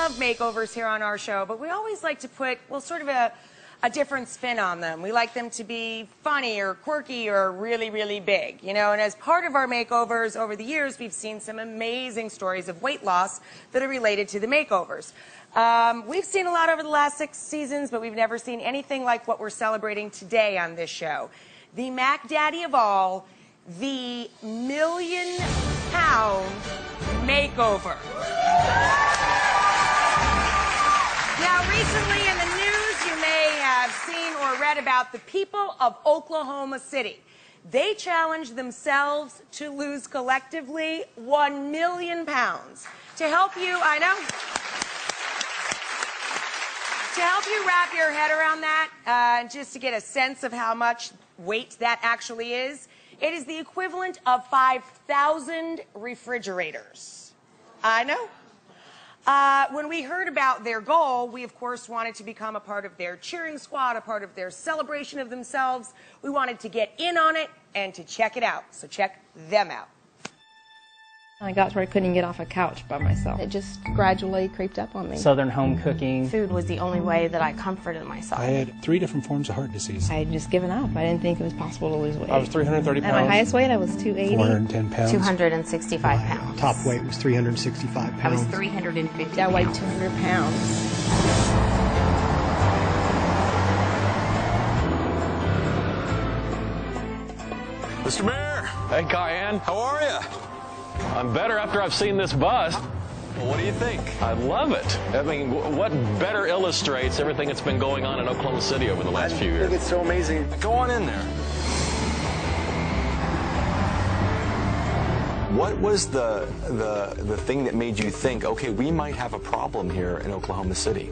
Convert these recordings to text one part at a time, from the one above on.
love makeovers here on our show, but we always like to put, well, sort of a different spin on them. We like them to be funny or quirky or really, really big, you know, and as part of our makeovers over the years, we've seen some amazing stories of weight loss that are related to the makeovers. We've seen a lot over the last 6 seasons, but we've never seen anything like what we're celebrating today on this show. The Mac Daddy of all, the £1 million makeover. Now, recently in the news, you may have seen or read about the people of Oklahoma City. They challenged themselves to lose collectively £1 million. To help you, I know, to help you wrap your head around that, just to get a sense of how much weight that actually is, it is the equivalent of 5,000 refrigerators. I know. When we heard about their goal, we of course wanted to become a part of their cheering squad, a part of their celebration of themselves. We wanted to get in on it and to check it out. So check them out. I got to where I couldn't get off a couch by myself. It just gradually creeped up on me. Southern home cooking. Food was the only way that I comforted myself. I had 3 different forms of heart disease. I had just given up. I didn't think it was possible to lose weight. I was 330 pounds. At my highest weight, I was 280. 410 pounds. 265 pounds. Top weight was 365 pounds. I was 350. I weighed 200 pounds. Mr. Mayor! Hey, Cayenne. How are you? I'm better after I've seen this bust. Well, what do you think? I love it. I mean, what better illustrates everything that's been going on in Oklahoma City over the last few years? I think it's so amazing. Go on in there. What was the thing that made you think, okay, we might have a problem here in Oklahoma City?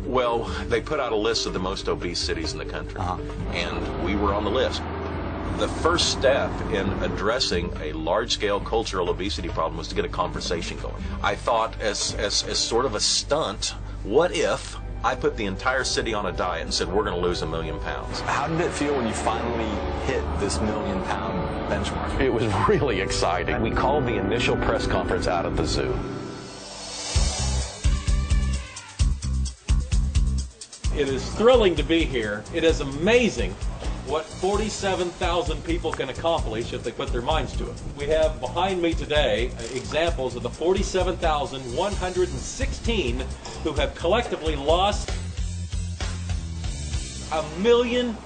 Well, they put out a list of the most obese cities in the country, and we were on the list. The first step in addressing a large-scale cultural obesity problem was to get a conversation going. I thought, as sort of a stunt, what if I put the entire city on a diet and said, we're going to lose £1 million? How did it feel when you finally hit this £1 million benchmark? It was really exciting. We called the initial press conference out at the zoo. It is thrilling to be here. It is amazing what 47,000 people can accomplish if they put their minds to it. We have behind me today examples of the 47,116 who have collectively lost £1 million.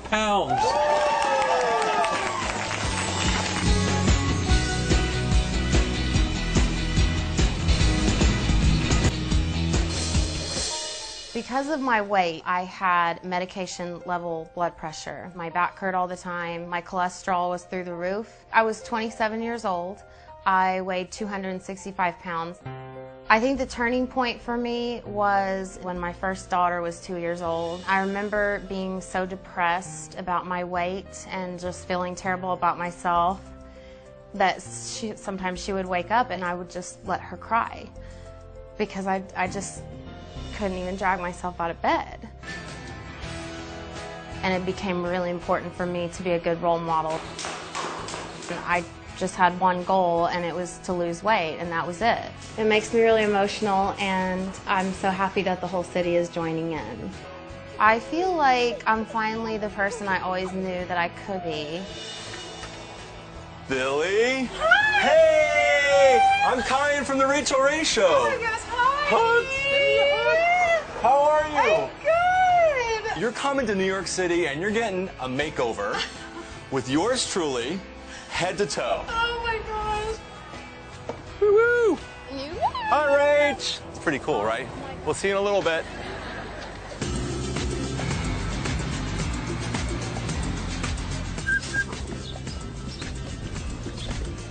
Because of my weight, I had medication level blood pressure. My back hurt all the time. My cholesterol was through the roof. I was 27 years old. I weighed 265 pounds. I think the turning point for me was when my first daughter was 2 years old. I remember being so depressed about my weight and just feeling terrible about myself that sometimes she would wake up and I would just let her cry because I just couldn't even drag myself out of bed. And it became really important for me to be a good role model. And I just had one goal, and it was to lose weight, and that was it. It makes me really emotional, and I'm so happy that the whole city is joining in. I feel like I'm finally the person I always knew that I could be. Billy? Hi! Hey! I'm Cayenne from the Rachael Ray Show. Oh my gosh, hi! How are you? I'm good! You're coming to New York City and you're getting a makeover with yours truly, head to toe. Oh my gosh! Woo-woo! You? Hi, Rach! It's pretty cool, right? We'll see you in a little bit.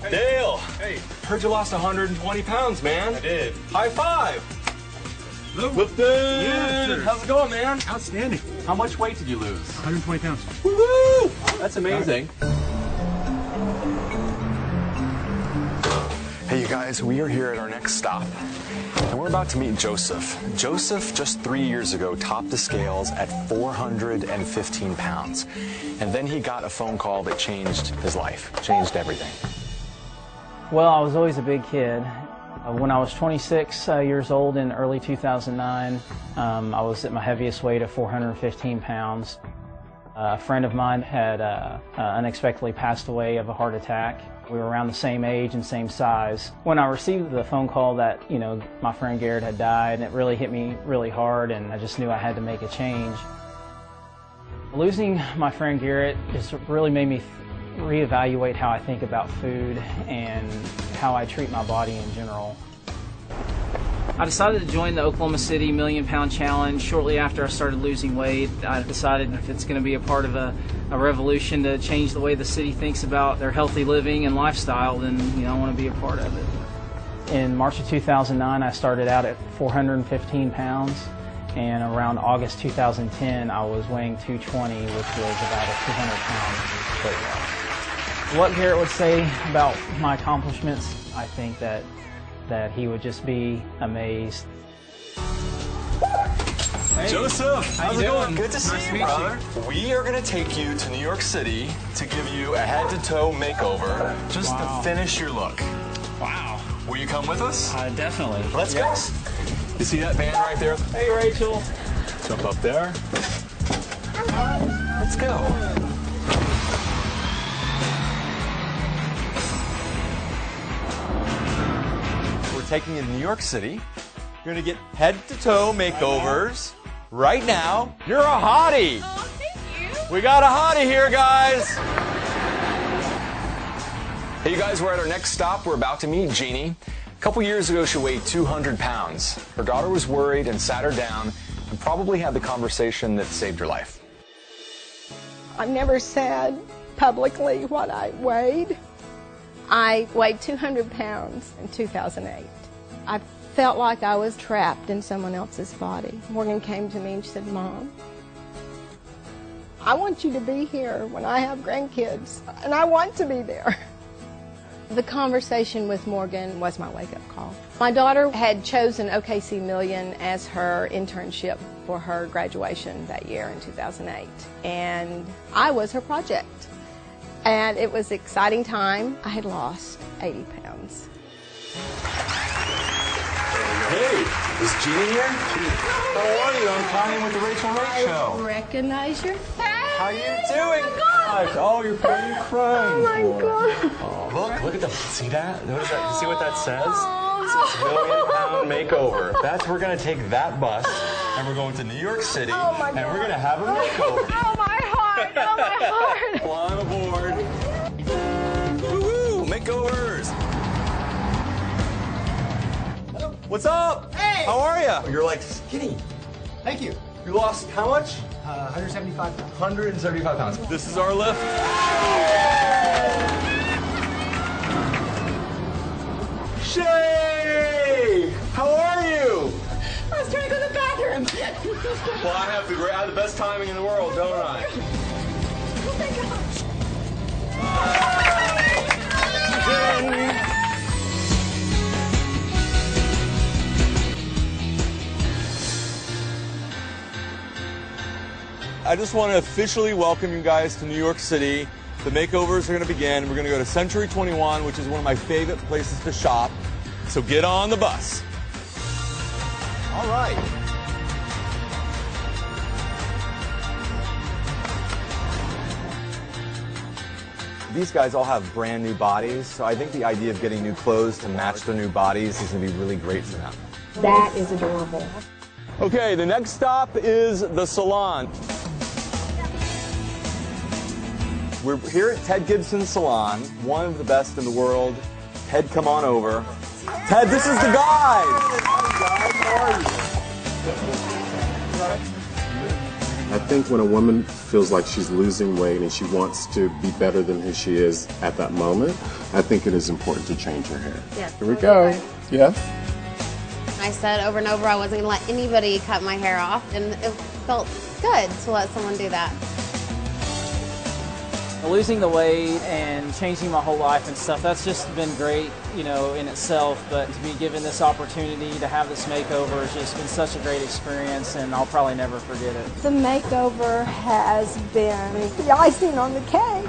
Hey. Dale! Hey. Heard you lost 120 pounds, man. I did. High five! Hello. Lifted! Yeah, how's it going, man? Outstanding. How much weight did you lose? 120 pounds. Woo-hoo! That's amazing. Hey, you guys, we are here at our next stop. And we're about to meet Joseph. Joseph, just 3 years ago, topped the scales at 415 pounds. And then he got a phone call that changed his life, changed everything. Well, I was always a big kid, When I was 26 years old in early 2009, I was at my heaviest weight of 415 pounds. A friend of mine had unexpectedly passed away of a heart attack. We were around the same age and same size. When I received the phone call that, my friend Garrett had died, it really hit me really hard, and I just knew I had to make a change. Losing my friend Garrett just really made me reevaluate how I think about food and how I treat my body in general. I decided to join the Oklahoma City Million Pound Challenge shortly after I started losing weight. I decided if it's going to be a part of a revolution to change the way the city thinks about their healthy living and lifestyle, then I want to be a part of it. In March of 2009, I started out at 415 pounds, and around August 2010, I was weighing 220, which was about a 200-pound weight loss. What Garrett would say about my accomplishments, I think that he would just be amazed. Hey, Joseph, how's it going? Good to see Nice to you, meet brother. We are going to take you to New York City to give you a head-to-toe makeover just to finish your look. Wow. Will you come with us? Definitely. Let's go. You see that van right there? Hey, Rachel. Jump up there. Let's go. We're taking you to New York City. You're going to get head-to-toe makeovers right now. You're a hottie. Oh, thank you. We got a hottie here, guys. Hey, you guys, we're at our next stop. We're about to meet Jeannie. A couple years ago, she weighed 200 pounds. Her daughter was worried and sat her down and probably had the conversation that saved her life. I've never said publicly what I weighed. I weighed 200 pounds in 2008. I felt like I was trapped in someone else's body. Morgan came to me and she said, "Mom, I want you to be here when I have grandkids, and I want to be there." The conversation with Morgan was my wake-up call. My daughter had chosen OKC Million as her internship for her graduation that year in 2008, and I was her project. And it was an exciting time. I had lost 80 pounds. Hey, is Jeannie here? How are you? I'm Connie with the Rachael Ray Show. I recognize your face. How you doing? Oh, Oh, you're crying. oh my God. Oh, look at that. See that? Notice that? See what that says? Oh. Million Pound Makeover. We're going to take that bus and we're going to New York City and we're going to have a makeover. Oh, my heart. Oh, my heart. Climb aboard. Woohoo! Makeovers. What's up? Hey! How are you? You're like skinny. Thank you. You lost how much? 175 pounds. 175 pounds. This is our lift. Shay! How are you? I was trying to go to the bathroom. Well, I have the best timing in the world, don't I? Oh my gosh. I just want to officially welcome you guys to New York City. The makeovers are going to begin. We're going to go to Century 21, which is one of my favorite places to shop. So get on the bus. All right. These guys all have brand new bodies, so I think the idea of getting new clothes to match their new bodies is going to be really great for them. That is adorable. Okay, the next stop is the salon. We're here at Ted Gibson's salon, one of the best in the world. Ted, come on over. Ted, this is the guy. I think when a woman feels like she's losing weight and she wants to be better than who she is at that moment, I think it is important to change her hair. Yes. Here we go. Yeah. I said over and over I wasn't going to let anybody cut my hair off, and it felt good to let someone do that. Losing the weight and changing my whole life and stuff, that's just been great, in itself, but to be given this opportunity to have this makeover has just been such a great experience, and I'll probably never forget it. The makeover has been the icing on the cake.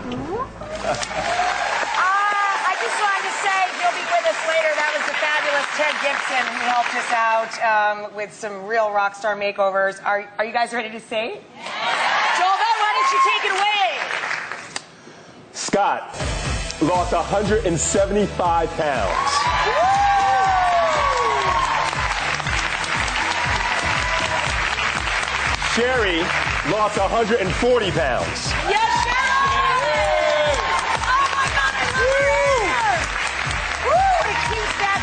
I just wanted to say you'll be with us later. That was the fabulous Ted Gibson, who helped us out with some real rock star makeovers. Are you guys ready to say? Yeah. Joel, why don't you take it away? Scott lost 175 pounds. Sherry lost 140 pounds. Yes, Sherry! Oh my God, I love her! Woo! It keeps that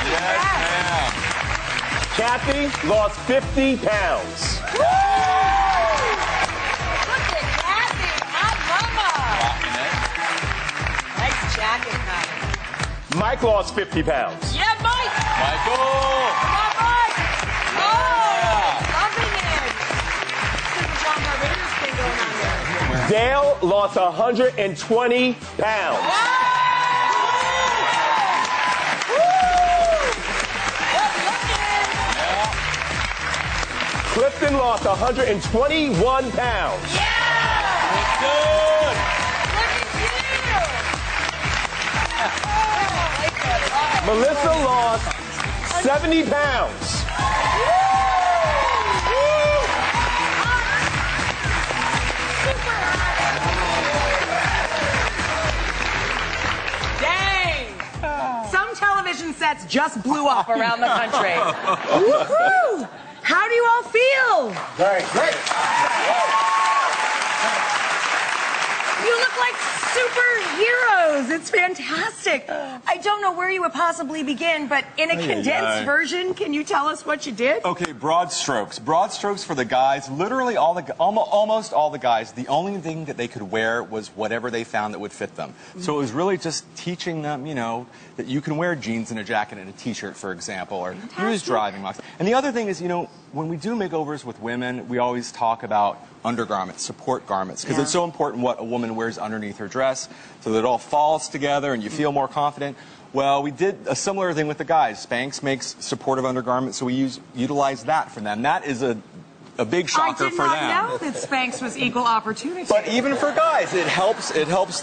Kathy lost 50 pounds. Woo! Look at Kathy, hot mama! Nice jacket, Kathy. Mike lost 50 pounds. Yeah, Mike! Michael! Come on, Mike! Oh, loving it! Super John Barbados thing going on there. Dale lost 120 pounds. Wow! Clifton lost 121 pounds. Yeah! Good! Look at you! Melissa lost 70 pounds. Dang! Some television sets just blew up around the country. Woohoo! How do you all feel? Great. You look like superheroes. It's fantastic. I don't know where you would possibly begin, but in a condensed version, can you tell us what you did? Okay, broad strokes. Broad strokes for the guys. Literally almost all the guys. The only thing that they could wear was whatever they found that would fit them. So it was really just teaching them, you know, that you can wear jeans and a jacket and a t-shirt, for example, or use driving mugs. And the other thing is, you know, when we do makeovers with women, we always talk about undergarments, support garments, because it's so important what a woman wears underneath her dress so that it all falls together and you feel more confident. Well, we did a similar thing with the guys. Spanx makes supportive undergarments, so we utilize that for them. That is a big shocker for them. I did not know that Spanx was equal opportunity. But even for guys, it helps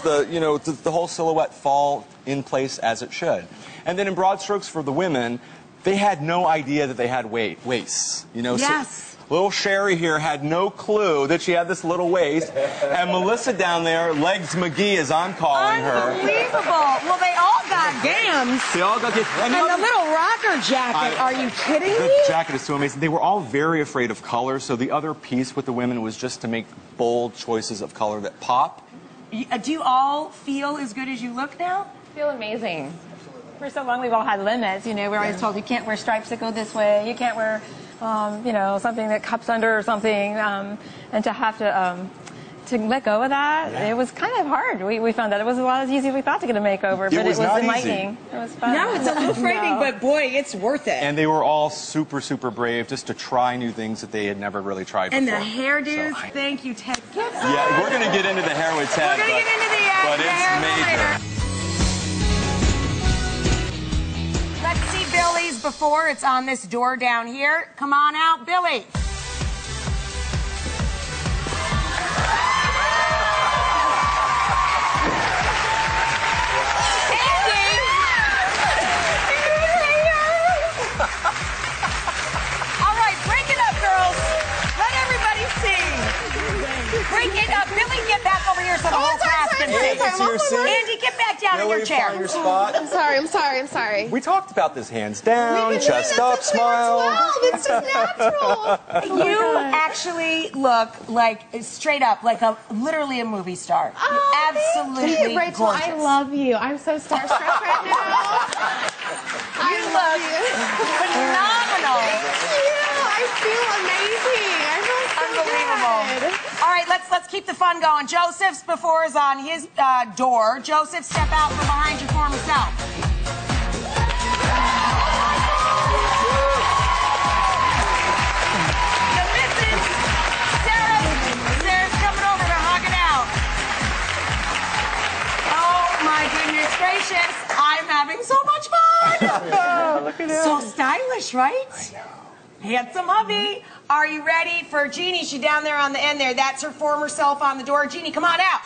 the, you know, the whole silhouette fall in place as it should. And then in broad strokes for the women, they had no idea that they had waists. You know, yes. So little Sherry here had no clue that she had this little waist. And Melissa down there, Legs McGee as I'm calling her. Unbelievable. Well, they all got gams. They all got gams. And the little rocker jacket. Are you kidding me? The jacket is so amazing. They were all very afraid of color, so the other piece with the women was just to make bold choices of color that pop. Do you all feel as good as you look now? Feel amazing. For so long, we've all had limits. You know, we're always told you can't wear stripes that go this way. You can't wear, you know, something that cups under or something. And to have to let go of that, it was kind of hard. We found that it wasn't as easy as we thought to get a makeover, but it was enlightening. It was fun. No, it's a little frightening, but boy, it's worth it. And they were all super, super brave just to try new things that they had never really tried before. And the hairdos, thank you, Ted Gibson. Yeah, we're going to get into the hair with Ted, but it's major. Let's see Billy's before. It's on this door down here. Come on out, Billy. All right, break it up, girls. Let everybody see. Break it up. Billy, get back over here so the whole class can see. Andy, get back down in your chair. Your spot. I'm sorry. We talked about this hands down, chest up, smile. It's just natural. You actually look like, straight up, like literally a movie star. Absolutely Thank you, Rachel. gorgeous. I love you. I'm so starstruck right now. You look phenomenal. Thank you. I feel amazing. I feel so Unbelievable. good. All right, let's keep the fun going. Joseph's before is on his door. Joseph, step out from behind you for himself. The missus, Sarah's coming over to hug it out. Oh my goodness gracious! I'm having so much fun. Look at him. So stylish, right? I know. Handsome hubby. Are you ready for Jeannie? She's down there on the end there. That's her former self on the door. Jeannie, come on out.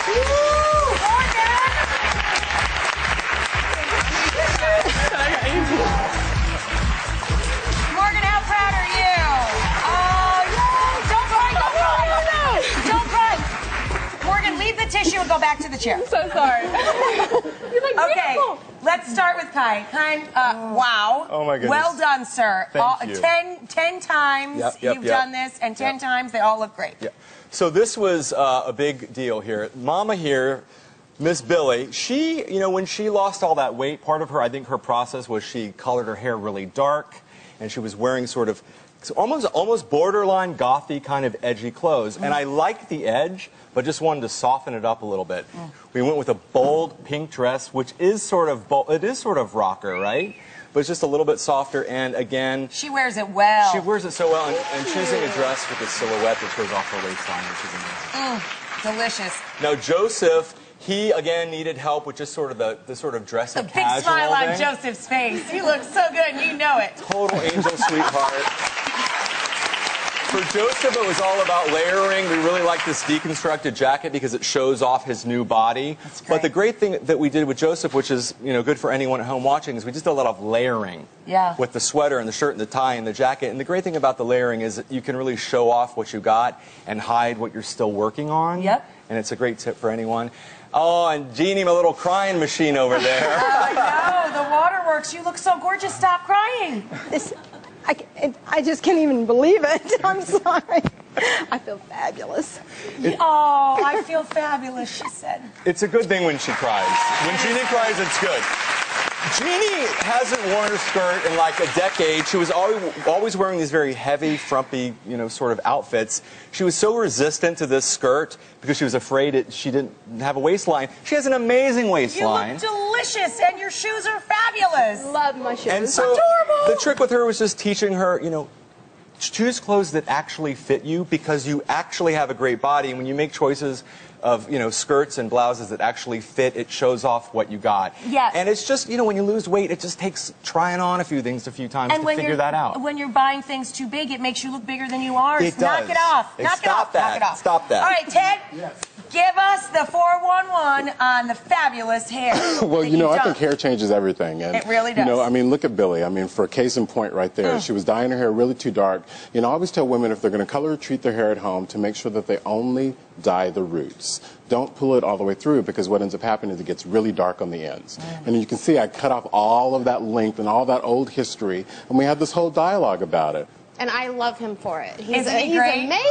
Woo! leave the tissue and go back to the chair. I'm so sorry. You look Okay, beautiful. let's start with Kai. Kai, wow. Oh, my goodness. Well done, sir. Thank you. 10 times you've done this, and 10 times they all look great. Yeah. So this was a big deal here. Mama here, Miss Billy, she, you know, when she lost all that weight, part of her, I think her process was she colored her hair really dark, and she was wearing sort of almost borderline gothy kind of edgy clothes. And I liked the edge, but just wanted to soften it up a little bit. We went with a bold pink dress, which is sort of it is sort of rocker, right? But it's just a little bit softer. And again, she wears it well. She wears it so well, and choosing a dress with a silhouette that shows off her waistline, which is amazing. Delicious. Now Joseph, he again needed help with just sort of the sort of dress and Big casual smile on thing. Joseph's face. He looks so good, and you know it. Total angel sweetheart. For Joseph, it was all about layering. We really like this deconstructed jacket because it shows off his new body. But the great thing that we did with Joseph, which is good for anyone at home watching, is we just did a lot of layering. Yeah. With the sweater and the shirt and the tie and the jacket. And the great thing about the layering is that you can really show off what you got and hide what you're still working on. Yep. And it's a great tip for anyone. Oh, and Jeannie, my little crying machine over there. I know, the waterworks. You look so gorgeous. Stop crying. I just can't even believe it. I'm sorry. I feel fabulous. Oh, I feel fabulous, she said. It's a good thing when she cries. When Jeannie cries, it's good. Jeannie hasn't worn a skirt in like a decade. She was always wearing these very heavy, frumpy, sort of outfits. She was so resistant to this skirt because she was afraid she didn't have a waistline. She has an amazing waistline. You look delicious, and your shoes are fabulous. Love my shoes. And so adorable. The trick with her was just teaching her, choose clothes that actually fit you because you actually have a great body. And when you make choices of, skirts and blouses that actually fit, it shows off what you got. Yes. And it's just, when you lose weight, it just takes trying on a few things a few times to figure that out. When you're buying things too big, it makes you look bigger than you are. It Knock does. it off. Knock it off. That. Knock it off. Stop that. All right, Ted. Yes. Give us the 411 on the fabulous hair. Well, I think hair changes everything. And, it really does. Look at Billy. For a case in point right there, she was dyeing her hair really too dark. I always tell women if they're going to color or treat their hair at home to make sure that they only dye the roots. Don't pull it all the way through because what ends up happening is it gets really dark on the ends. And you can see I cut off all of that length and all that old history, and we had this whole dialogue about it. And I love him for it. Isn't he great? Amazing.